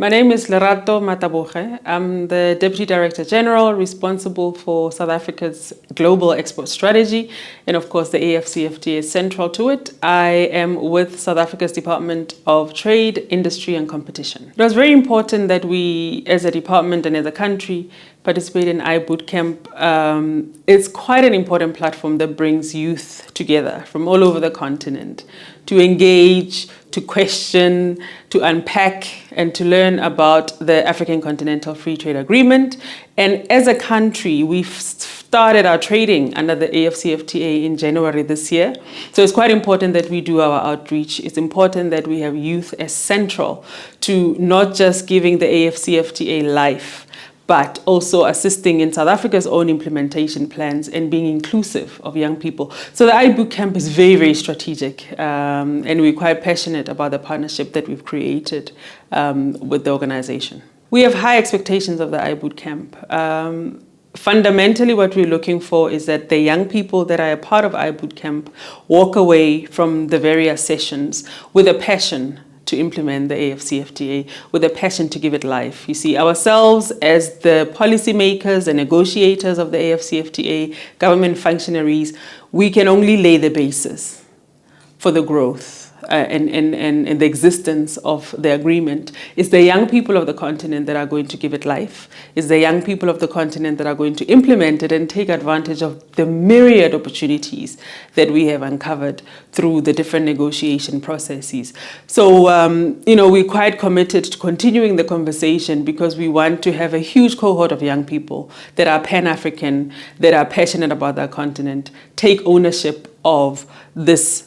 My name is Lerato Mataboge. I'm the Deputy Director General responsible for South Africa's global export strategy, and of course the AfCFTA is central to it. I am with South Africa's Department of Trade, Industry and Competition. It was very important that we as a department and as a country participate in iBootcamp. It's quite an important platform that brings youth together from all over the continent to engage, to question, to unpack, and to learn about the African Continental Free Trade Agreement. And as a country, we've started our trading under the AfCFTA in January this year. So it's quite important that we do our outreach. It's important that we have youth as central to not just giving the AfCFTA life, but also assisting in South Africa's own implementation plans and being inclusive of young people. So the iBootcamp is very, very strategic, and we're quite passionate about the partnership that we've created with the organization. We have high expectations of the iBootcamp. Fundamentally, what we're looking for is that the young people that are a part of iBootcamp walk away from the various sessions with a passion to implement the AfCFTA, with a passion to give it life. You see, ourselves as the policymakers and negotiators of the AfCFTA, government functionaries, we can only lay the basis for the growth and the existence of the agreement. It's the young people of the continent that are going to give it life. It's the young people of the continent that are going to implement it and take advantage of the myriad opportunities that we have uncovered through the different negotiation processes. So, we're quite committed to continuing the conversation because we want to have a huge cohort of young people that are Pan-African, that are passionate about their continent, take ownership of this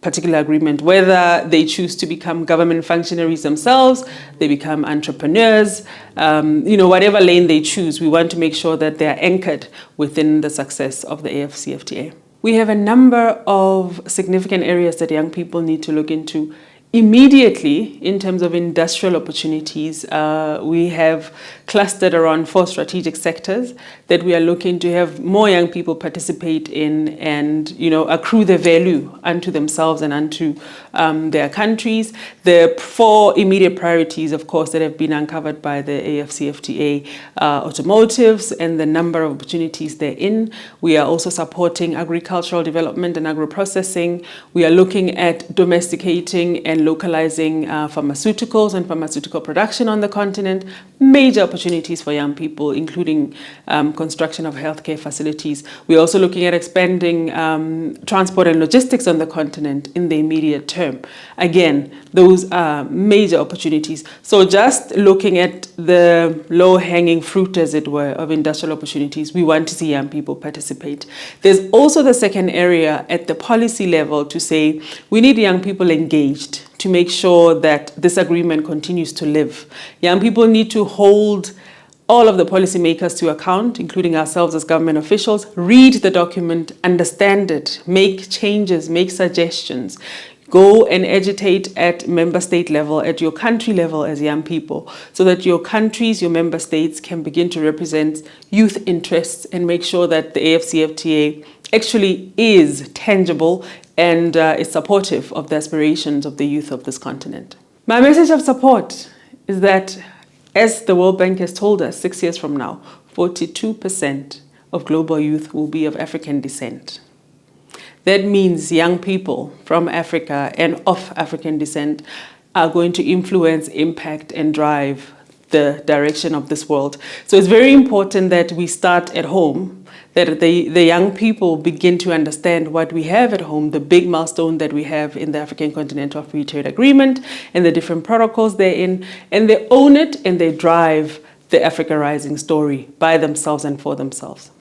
particular agreement, whether they choose to become government functionaries themselves, they become entrepreneurs, whatever lane they choose, we want to make sure that they are anchored within the success of the AfCFTA. We have a number of significant areas that young people need to look into immediately in terms of industrial opportunities. We have clustered around 4 strategic sectors that we are looking to have more young people participate in and, accrue the value unto themselves and unto their countries. The 4 immediate priorities, of course, that have been uncovered by the AfCFTA, automotives and the number of opportunities therein. We are also supporting agricultural development and agro-processing. We are looking at domesticating and localizing pharmaceuticals and pharmaceutical production on the continent. Major opportunities for young people, including construction of healthcare facilities. We're also looking at expanding transport and logistics on the continent in the immediate term. Again, those are major opportunities. So just looking at the low-hanging fruit, as it were, of industrial opportunities, we want to see young people participate. There's also the second area at the policy level to say we need young people engaged to make sure that this agreement continues to live. Young people need to hold all of the policymakers to account, including ourselves as government officials, read the document, understand it, make changes, make suggestions. Go and agitate at member state level, at your country level as young people, so that your countries, your member states can begin to represent youth interests and make sure that the AfCFTA actually is tangible and is supportive of the aspirations of the youth of this continent. My message of support is that, as the World Bank has told us 6 years from now, 42% of global youth will be of African descent. That means young people from Africa and of African descent are going to influence, impact, and drive the direction of this world. So it's very important that we start at home, that the young people begin to understand what we have at home, the big milestone that we have in the African Continental Free Trade Agreement and the different protocols therein, and they own it and they drive the Africa Rising story by themselves and for themselves.